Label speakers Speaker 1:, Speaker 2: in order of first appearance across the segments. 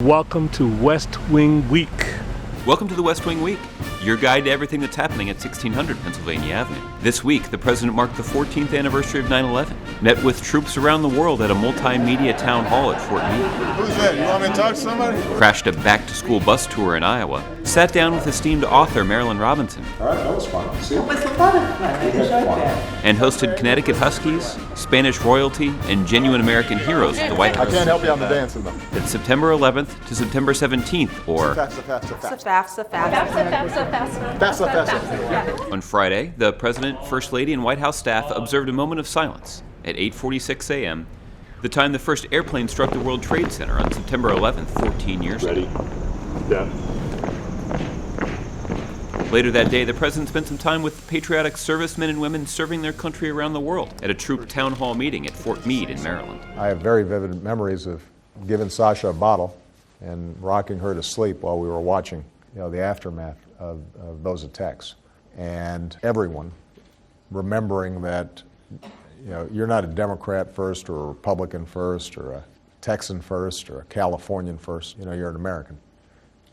Speaker 1: Welcome to West Wing Week.
Speaker 2: Welcome to the West Wing Week, your guide to everything that's happening at 1600 Pennsylvania Avenue. This week, the president marked the 14th anniversary of 9/11, met with troops around the world at a multimedia town hall at Fort Meade.
Speaker 3: Who's that? You want me to talk to somebody?
Speaker 2: Crashed a back-to-school bus tour in Iowa, sat down with esteemed author Marilyn Robinson.
Speaker 3: All right, that was fun. See?
Speaker 4: It was a lot of fun. I enjoyed that.
Speaker 2: And hosted Connecticut Huskies, Spanish royalty, and genuine American heroes at the White
Speaker 3: I
Speaker 2: House.
Speaker 3: can't help you on the dancing, though.
Speaker 2: It's September 11th to September 17th, or
Speaker 3: FAFSA.
Speaker 2: on Friday, the President, First Lady, and White House staff observed a moment of silence at 8:46 a.m., the time the first airplane struck the World Trade Center on September 11th, 14 years ago.
Speaker 1: Yeah.
Speaker 2: Later that day, the President spent some time with patriotic servicemen and women serving their country around the world at a troop town hall meeting at Fort Meade in Maryland.
Speaker 3: I have very vivid memories of giving Sasha a bottle and rocking her to sleep while we were watching, the aftermath of those attacks. And everyone remembering that, you're not a Democrat first or a Republican first or a Texan first or a Californian first. You're an American.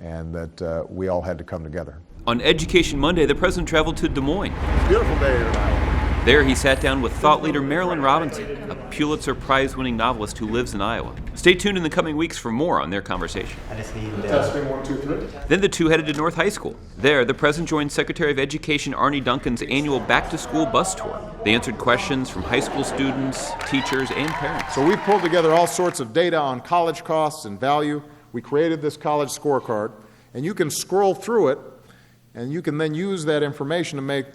Speaker 3: And that we all had to come together.
Speaker 2: On Education Monday, the President traveled to Des Moines.
Speaker 3: Beautiful day here tonight.
Speaker 2: There, he sat down with thought leader Marilyn Robinson, a Pulitzer Prize-winning novelist who lives in Iowa. Stay tuned in the coming weeks for more on their conversation.
Speaker 4: I just need
Speaker 3: Testing 1, 2, 3.
Speaker 2: Then the two headed to North High School. There, the President joined Secretary of Education Arnie Duncan's annual back-to-school bus tour. They answered questions from high school students, teachers, and parents.
Speaker 3: So we pulled together all sorts of data on college costs and value. We created this college scorecard, and you can scroll through it, and you can then use that information to make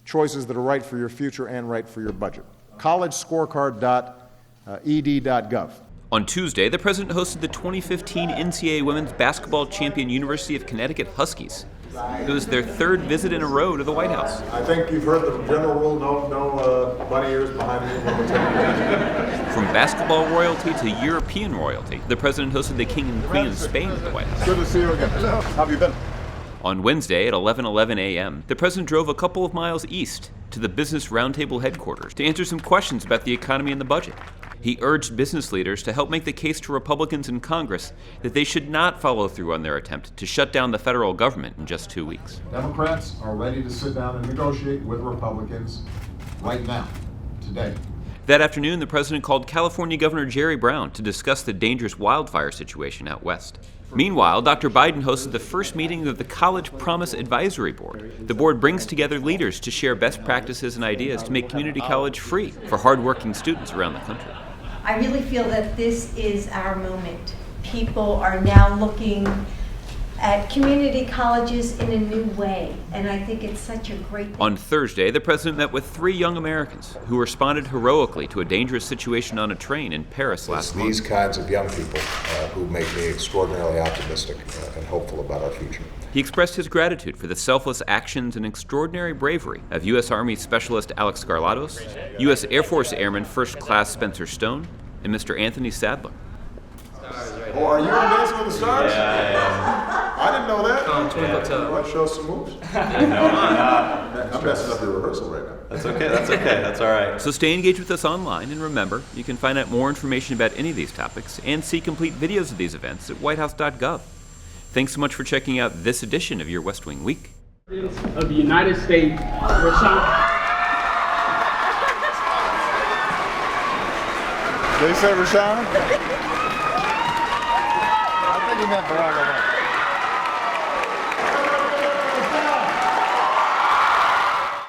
Speaker 3: choices that are right for your future and right for your budget. collegescorecard.ed.gov.
Speaker 2: On Tuesday, the President hosted the 2015 NCAA Women's Basketball Champion University of Connecticut Huskies. It was their third visit in a row to the White House.
Speaker 3: I think you've heard the general rule, no bunny ears behind you.
Speaker 2: From basketball royalty to European royalty, the President hosted the King and Queen of Spain at the White House.
Speaker 3: Good to see you again. How have you been?
Speaker 2: On Wednesday at 11:11 a.m., the President drove a couple of miles east to the Business Roundtable headquarters to answer some questions about the economy and the budget. He urged business leaders to help make the case to Republicans in Congress that they should not follow through on their attempt to shut down the federal government in just 2 weeks.
Speaker 5: Democrats are ready to sit down and negotiate with Republicans right now, today.
Speaker 2: That afternoon, the President called California Governor Jerry Brown to discuss the dangerous wildfire situation out west. Meanwhile, Dr. Biden hosted the first meeting of the College Promise Advisory Board. The board brings together leaders to share best practices and ideas to make community college free for hardworking students around the country.
Speaker 6: I really feel that this is our moment. People are now looking at community colleges in a new way, and I think it's such a great thing.
Speaker 2: On Thursday, the President met with 3 young Americans who responded heroically to a dangerous situation on a train in Paris last month.
Speaker 7: These kinds of young people who make me extraordinarily optimistic and hopeful about our future.
Speaker 2: He expressed his gratitude for the selfless actions and extraordinary bravery of U.S. Army Specialist Alex Garlados, U.S. Air Force Airman First Class Spencer Stone, and Mr. Anthony Sadler.
Speaker 3: Oh, are you on Dancing with the Stars? I didn't know that.
Speaker 8: Twinkle Toes.
Speaker 3: You want to show us some moves?
Speaker 8: I'm
Speaker 3: messing up your rehearsal right now.
Speaker 8: That's okay, that's all right.
Speaker 2: So stay engaged with us online, and remember, you can find out more information about any of these topics and see complete videos of these events at whitehouse.gov. Thanks so much for checking out this edition of your West Wing Week.
Speaker 9: Of the United States, Rashawn.
Speaker 3: Did he say Rashawn? I think he meant Barack Obama.